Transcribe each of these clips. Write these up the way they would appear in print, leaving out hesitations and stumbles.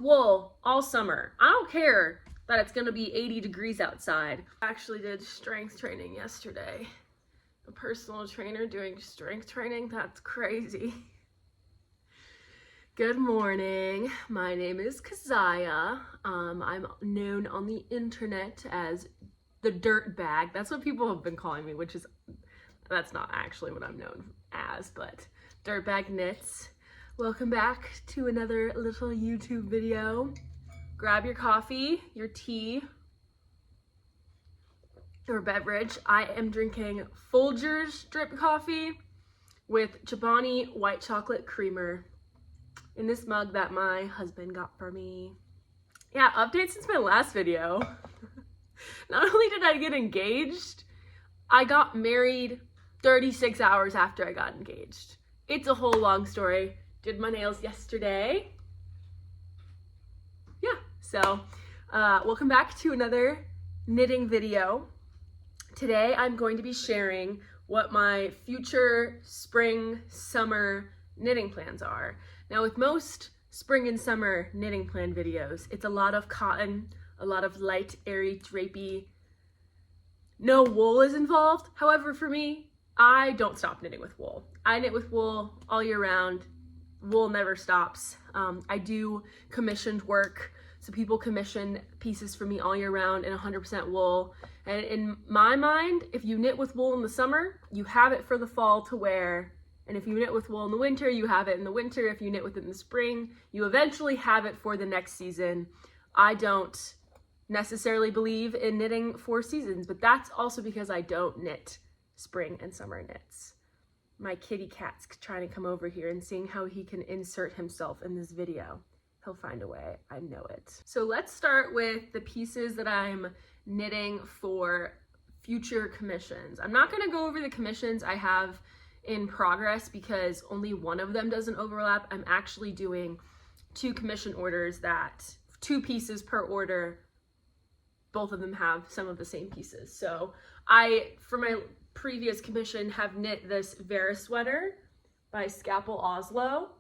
wool all summer. I don't care that it's gonna be 80 degrees outside. I actually did strength training yesterday. A personal trainer doing strength training, that's crazy. Good morning, my name is Keziah. I'm known on the internet as the dirt bag. That's what people have been calling me, that's not actually what I'm known as, but Dirtbag Knits. Welcome back to another little YouTube video. Grab your coffee, your tea, or beverage. I am drinking Folgers drip coffee with Chobani white chocolate creamer in this mug that my husband got for me. Yeah, update since my last video. Not only did I get engaged, I got married 36 hours after I got engaged. It's a whole long story. Did my nails yesterday. Yeah, so welcome back to another knitting video. Today I'm going to be sharing what my future spring, summer knitting plans are. Now with most spring and summer knitting plan videos, it's a lot of cotton, a lot of light, airy, drapey. No wool is involved. However, for me, I don't stop knitting with wool. I knit with wool all year round. Wool never stops. I do commissioned work, so people commission pieces for me all year round in 100% wool. And in my mind, if you knit with wool in the summer, you have it for the fall to wear. And if you knit with wool in the winter, you have it in the winter. If you knit with it in the spring, you eventually have it for the next season. I don't necessarily believe in knitting for seasons, but that's also because I don't knit spring and summer knits. My kitty cat's trying to come over here and seeing how he can insert himself in this video. He'll find a way, I know it. So let's start with the pieces that I'm knitting for future commissions. I'm not gonna go over the commissions I have in progress because only one of them doesn't overlap. I'm actually doing 2 commission orders that 2 pieces per order. Both of them have some of the same pieces. So for my previous commission, have knit this Vera sweater by Scalpel Oslo.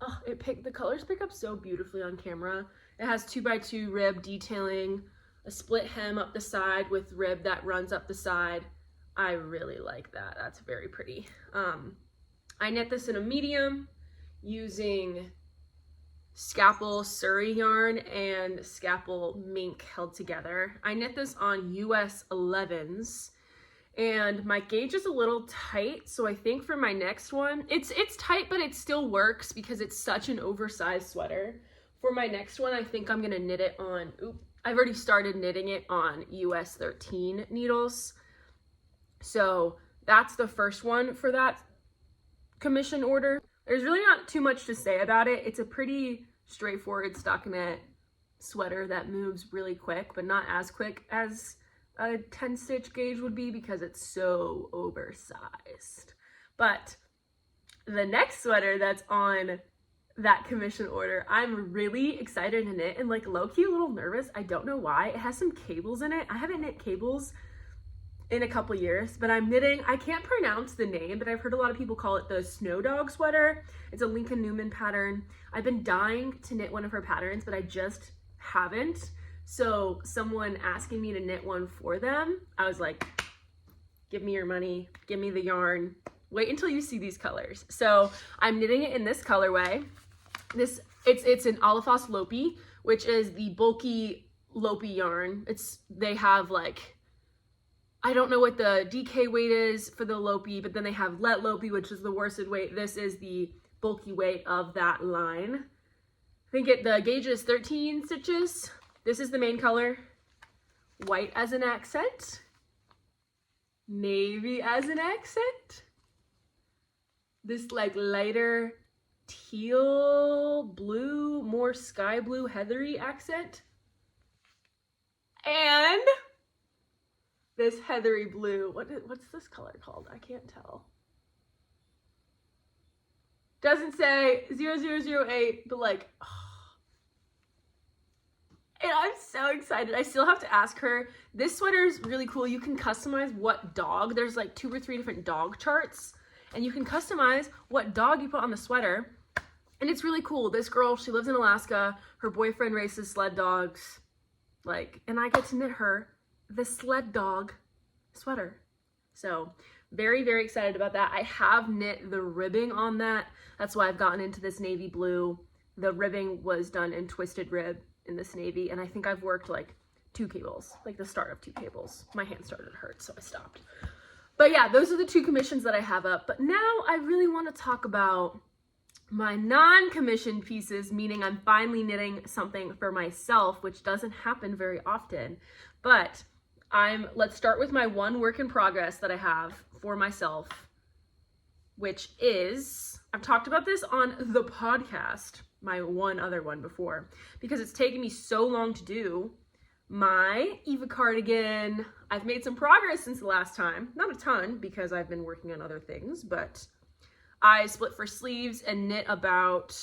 Oh, the colors pick up so beautifully on camera. It has 2x2 rib detailing, a split hem up the side with rib that runs up the side. I really like that. That's very pretty. I knit this in a medium using Scalpel Surrey yarn and Scalpel mink held together. I knit this on US 11s and my gauge is a little tight, so I think for my next one, it's tight but it still works because it's such an oversized sweater. For my next one, I think I'm gonna knit it on, I've already started knitting it on US 13 needles. So that's the first one for that commission order. There's really not too much to say about it. It's a pretty straightforward stockinette sweater that moves really quick, but not as quick as a 10-stitch gauge would be because it's so oversized. But the next sweater that's on that commission order, I'm really excited to knit and like low-key a little nervous. I don't know why. It has some cables in it. I haven't knit cables in a couple years, but I'm knitting, I can't pronounce the name, but I've heard a lot of people call it the Snow Dog sweater. It's a Lincoln Newman pattern. I've been dying to knit one of her patterns, but I just haven't. So someone asking me to knit one for them, I was like, give me your money, give me the yarn, wait until you see these colors. So I'm knitting it in this colorway. It's an Olafos Lopi, which is the bulky Lopi yarn. They have like, I don't know what the DK weight is for the Lopi, but then they have Let Lopi, which is the worsted weight. This is the bulky weight of that line. I think the gauge is 13 stitches. This is the main color. White as an accent. Navy as an accent. This like lighter teal blue, more sky blue, heathery accent. And this heathery blue. What's this color called? I can't tell. Doesn't say 0008, but like, oh. And I'm so excited. I still have to ask her. This sweater is really cool. You can customize what dog. There's like 2 or 3 different dog charts, and you can customize what dog you put on the sweater. And it's really cool. This girl, she lives in Alaska. Her boyfriend races sled dogs. And I get to knit her the sled dog sweater. So very, very excited about that. I have knit the ribbing on that. That's why I've gotten into this navy blue. The ribbing was done in twisted rib in this navy. And I think I've worked like 2 cables, like the start of 2 cables. My hand started to hurt, so I stopped. But yeah, those are the 2 commissions that I have up. But now I really want to talk about my non-commissioned pieces, meaning I'm finally knitting something for myself, which doesn't happen very often. But let's start with my one work in progress that I have for myself, which is, I've talked about this on the podcast, my one other one before, because it's taken me so long to do. My Eva cardigan, I've made some progress since the last time. Not a ton, because I've been working on other things, but I split for sleeves and knit about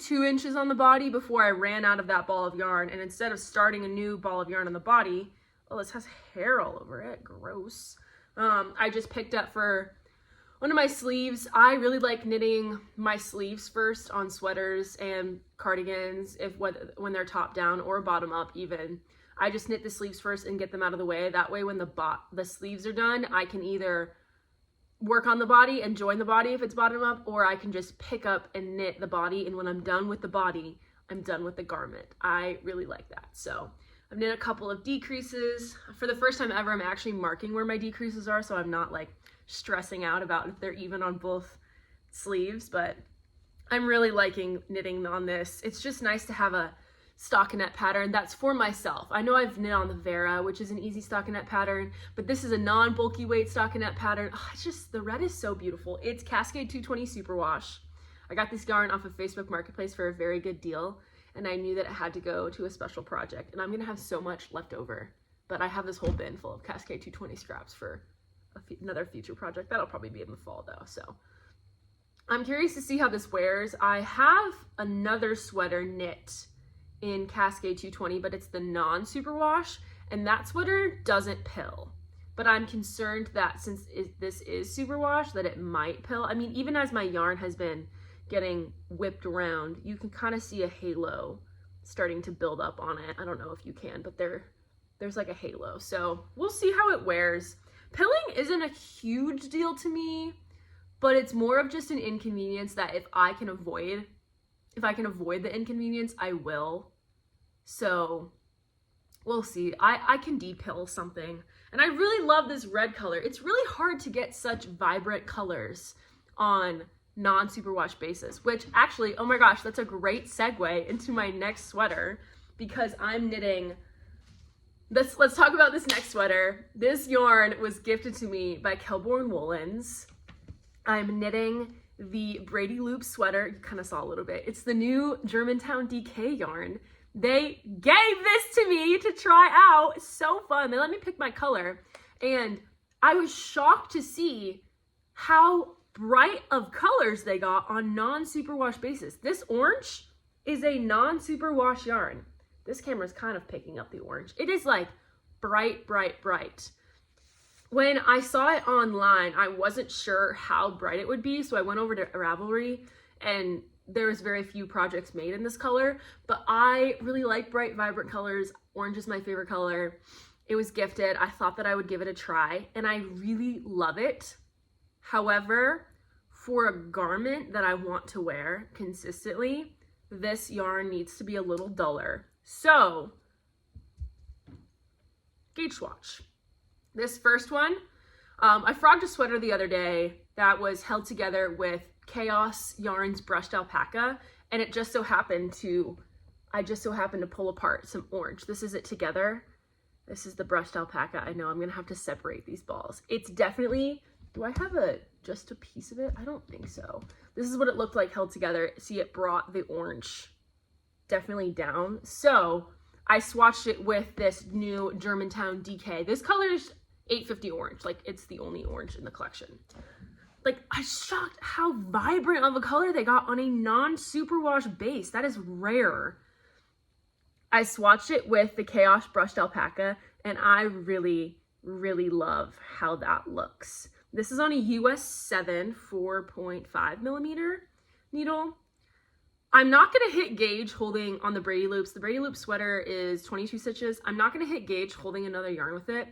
2 inches on the body before I ran out of that ball of yarn. And instead of starting a new ball of yarn on the body, oh, this has hair all over it, gross. I just picked up for one of my sleeves. I really like knitting my sleeves first on sweaters and cardigans, when they're top down or bottom up even. I just knit the sleeves first and get them out of the way. That way when the sleeves are done, I can either work on the body and join the body if it's bottom up, or I can just pick up and knit the body, and when I'm done with the body, I'm done with the garment. I really like that. So I've knit a couple of decreases. For the first time ever, I'm actually marking where my decreases are, so I'm not like stressing out about if they're even on both sleeves, but I'm really liking knitting on this. It's just nice to have a stockinette pattern that's for myself. I know I've knit on the Vera, which is an easy stockinette pattern, but this is a non-bulky weight stockinette pattern. Oh, it's just, the red is so beautiful. It's Cascade 220 Superwash. I got this yarn off of Facebook Marketplace for a very good deal, and I knew that it had to go to a special project, and I'm gonna have so much left over, but I have this whole bin full of Cascade 220 scraps for another future project. That'll probably be in the fall though, so I'm curious to see how this wears. I have another sweater knit in Cascade 220, but it's the non-superwash, and that sweater doesn't pill. But I'm concerned that since this is superwash, that it might pill. I mean, even as my yarn has been getting whipped around, you can kind of see a halo starting to build up on it. I don't know if you can, but there's like a halo. So we'll see how it wears. Pilling isn't a huge deal to me, but it's more of just an inconvenience that if I can avoid the inconvenience, I will. So we'll see. I can depill something. And I really love this red color. It's really hard to get such vibrant colors on non-superwash bases, which actually, oh my gosh, that's a great segue into my next sweater, because I'm knitting this. Let's talk about this next sweater. This yarn was gifted to me by Kelborn Woolens. I'm knitting the Brady Loop sweater. You kind of saw a little bit. It's the new Germantown DK yarn. They gave this to me to try out. It's so fun. They let me pick my color, and I was shocked to see how bright of colors they got on non-superwash bases. This orange is a non-superwash yarn. This camera's kind of picking up the orange. It is like bright, bright, bright. When I saw it online, I wasn't sure how bright it would be, so I went over to Ravelry, and there was very few projects made in this color, but I really like bright, vibrant colors. Orange is my favorite color. It was gifted. I thought that I would give it a try, and I really love it. However, for a garment that I want to wear consistently, this yarn needs to be a little duller. So, gauge swatch. This first one, I frogged a sweater the other day that was held together with Chaos Yarns brushed alpaca, and it just so happened to, I just so happened to pull apart some orange. This is it together. This is the brushed alpaca. I know I'm gonna have to separate these balls. It's definitely, do I have just a piece of it? I don't think so. This is what it looked like held together. See, it brought the orange definitely down. So I swatched it with this new Germantown DK. This color is 850 orange. Like, it's the only orange in the collection. Like, I'm shocked how vibrant of a color they got on a non-superwash base. That is rare. I swatched it with the Chaos brushed alpaca, and I really, really love how that looks. This is on a US 7 4.5 millimeter needle. I'm not gonna hit gauge holding on the Brady Loops. The Brady Loop sweater is 22 stitches. I'm not gonna hit gauge holding another yarn with it.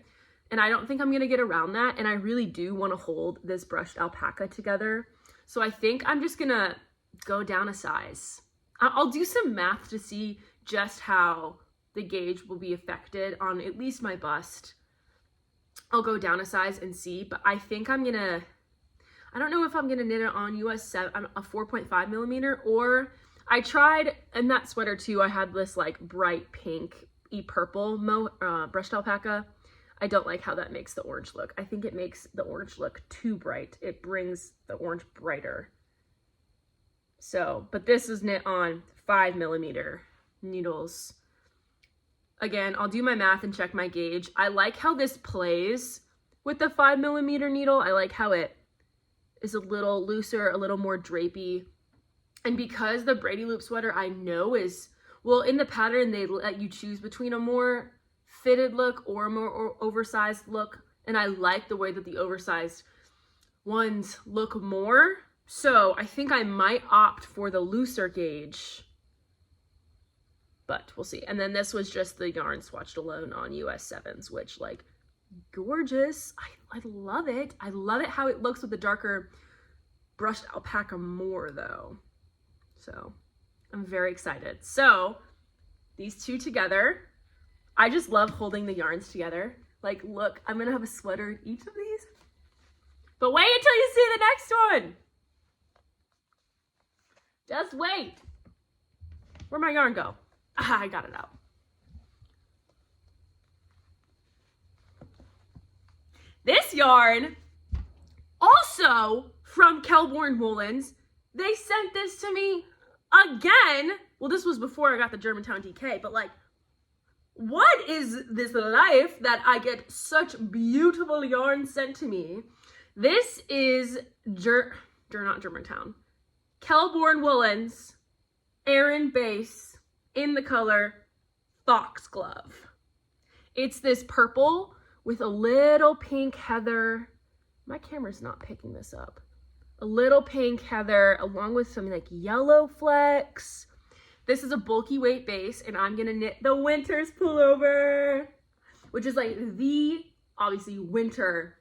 And I don't think I'm gonna get around that. And I really do wanna hold this brushed alpaca together. So I think I'm just gonna go down a size. I'll do some math to see just how the gauge will be affected on at least my bust. I'll go down a size and see, but I think I don't know if I'm gonna knit it on US 7, a 4.5 millimeter, or I tried in that sweater too, I had this like bright pink purple brushed alpaca. I don't like how that makes the orange look. I think it makes the orange look too bright. It brings the orange brighter. So, but this is knit on 5 millimeter needles. Again, I'll do my math and check my gauge. I like how this plays with the 5 millimeter needle. I like how it is a little looser, a little more drapey. And because the Brady Loop sweater I know is, well, in the pattern, they let you choose between a more fitted look or a more oversized look. And I like the way that the oversized ones look more. So I think I might opt for the looser gauge, but we'll see. And then this was just the yarn swatched alone on US 7s, which like gorgeous. I love it. I love it how it looks with the darker brushed alpaca more though. So I'm very excited. So these two together, I just love holding the yarns together. Like, look, I'm gonna have a sweater in each of these, but wait until you see the next one. Just wait. Where'd my yarn go? Ah, I got it out. This yarn, also from Kelborn Woolens, they sent this to me again. Well, this was before I got the Germantown DK, but like, what is this life that I get such beautiful yarn sent to me? This is not Germantown. Kelborn Woolens, Aran base in the color Foxglove. It's this purple with a little pink heather. My camera's not picking this up. A little pink heather along with some like yellow flecks. This is a bulky weight base, and I'm gonna knit the Winter's pullover, which is like the obviously winter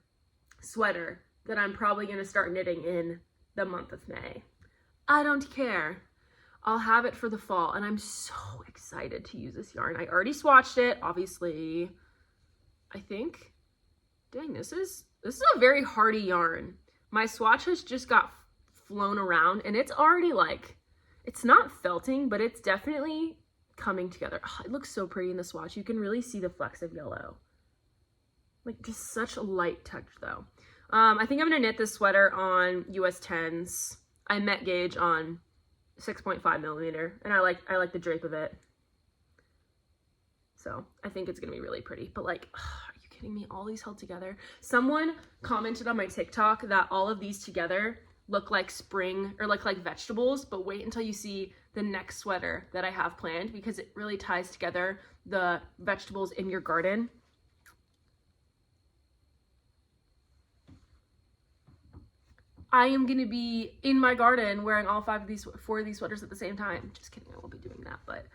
sweater that I'm probably gonna start knitting in the month of May. I don't care. I'll have it for the fall, and I'm so excited to use this yarn. I already swatched it, obviously. I think, dang, this is a very hardy yarn. My swatch has just got flown around, and it's already like, it's not felting, but it's definitely coming together. Oh, it looks so pretty in the swatch. You can really see the flecks of yellow. Like, just such a light touch, though. I think I'm gonna knit this sweater on US 10s. I met gauge on 6.5 millimeter, and I like the drape of it. So I think it's gonna be really pretty, but like, are you kidding me? All these held together. Someone commented on my TikTok that all of these together look like spring or like vegetables, but wait until you see the next sweater that I have planned, because it really ties together the vegetables in your garden. I am gonna be in my garden wearing all four of these sweaters at the same time. Just kidding, I won't be doing that, but.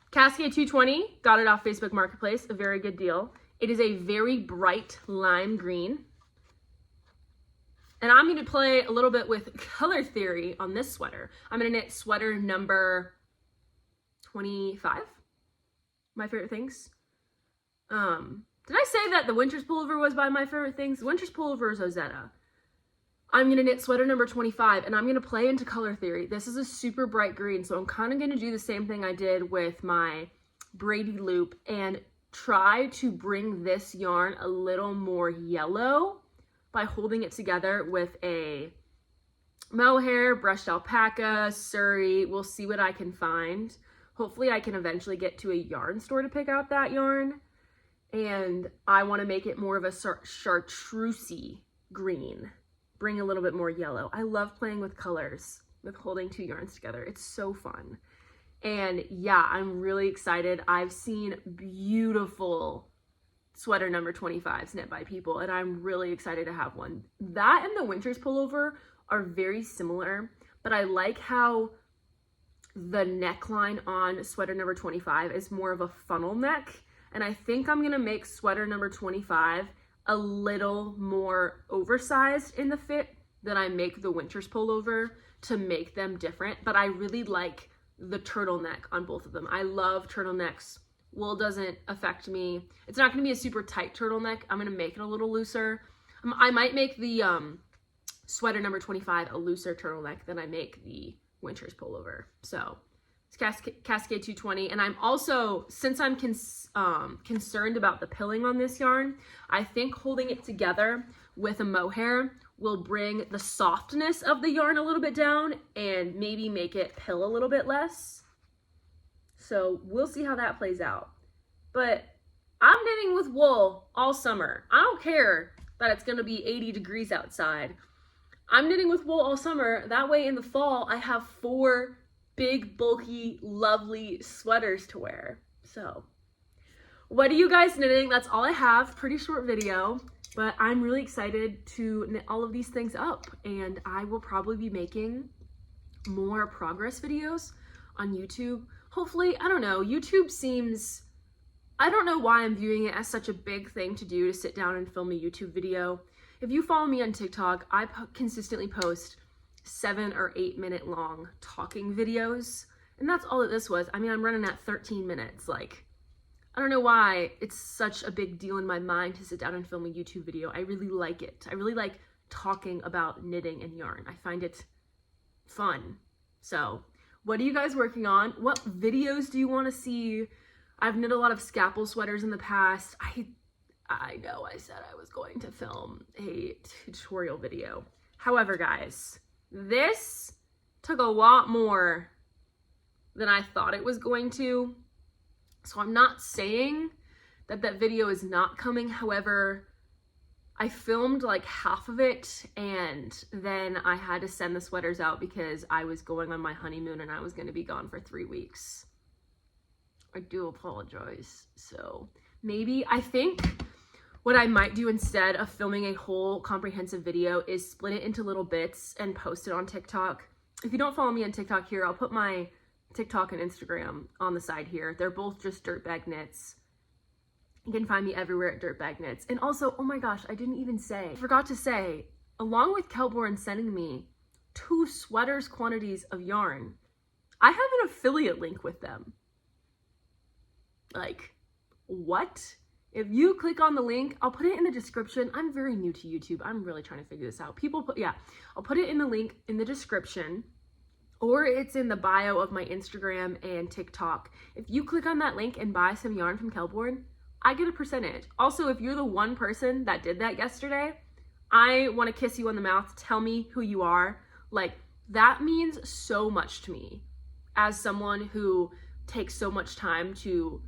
Cascade 220, got it off Facebook Marketplace, a very good deal. It is a very bright lime green. And I'm gonna play a little bit with color theory on this sweater. I'm gonna knit sweater number 25, My Favorite Things. Did I say that the Winter's pullover was by My Favorite Things? The Winter's pullover is Ozetta. I'm gonna knit sweater number 25, and I'm gonna play into color theory. This is a super bright green, so I'm kind of gonna do the same thing I did with my Brady Loop and try to bring this yarn a little more yellow by holding it together with a mohair, brushed alpaca, Surrey. We'll see what I can find. Hopefully I can eventually get to a yarn store to pick out that yarn. And I want to make it more of a chartreusey green. Bring a little bit more yellow. I love playing with colors, with holding two yarns together. It's so fun. And yeah, I'm really excited. I've seen beautiful sweater number 25s knit by people, and I'm really excited to have one. That and the winter's pullover are very similar, but I like how the neckline on sweater number 25 is more of a funnel neck, and I think I'm gonna make sweater number 25 a little more oversized in the fit than I make the winter's pullover to make them different. But I really like the turtleneck on both of them. I love turtlenecks. Wool doesn't affect me. It's not gonna be a super tight turtleneck. I'm gonna make it a little looser. I might make the sweater number 25 a looser turtleneck than I make the winter's pullover. So it's Cascade 220. And I'm also, since I'm concerned about the pilling on this yarn, I think holding it together with a mohair will bring the softness of the yarn a little bit down and maybe make it pill a little bit less. So we'll see how that plays out. But I'm knitting with wool all summer. I don't care that it's gonna be 80 degrees outside. I'm knitting with wool all summer. That way in the fall, I have 4 big, bulky, lovely sweaters to wear. So what are you guys knitting? That's all I have. Pretty short video, but I'm really excited to knit all of these things up, and I will probably be making more progress videos on YouTube. Hopefully, I don't know, YouTube seems, I don't know why I'm viewing it as such a big thing to do, to sit down and film a YouTube video. If you follow me on TikTok, I consistently post 7 or 8 minute long talking videos, and that's all that this was. I mean, I'm running at 13 minutes. Like, I don't know why it's such a big deal in my mind to sit down and film a YouTube video. I really like it. I really like talking about knitting and yarn. I find it fun. So what are you guys working on? What videos do you want to see? I've knit a lot of scalpel sweaters in the past. I know I said I was going to film a tutorial video. However, guys, this took a lot more than I thought it was going to. So I'm not saying that that video is not coming. However, I filmed like half of it, and then I had to send the sweaters out because I was going on my honeymoon and I was going to be gone for 3 weeks. I do apologize. So maybe, I think what I might do instead of filming a whole comprehensive video is split it into little bits and post it on TikTok. If you don't follow me on TikTok here, I'll put my TikTok and Instagram on the side here. They're both just Dirtbag Knits. You can find me everywhere at Dirtbag Knits. And also, oh my gosh, I forgot to say, along with Kelborn sending me 2 sweaters quantities of yarn, I have an affiliate link with them. Like, what? If you click on the link, I'll put it in the description. I'm very new to YouTube. I'm really trying to figure this out. I'll put it in the link in the description, or it's in the bio of my Instagram and TikTok. If you click on that link and buy some yarn from Kelborn, I get a percentage. Also, if you're the one person that did that yesterday, I want to kiss you on the mouth. Tell me who you are. Like, that means so much to me as someone who takes so much time to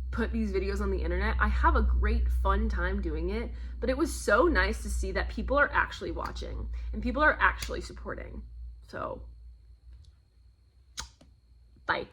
put these videos on the internet. I have a great fun time doing it, but it was so nice to see that people are actually watching and people are actually supporting. So, bye.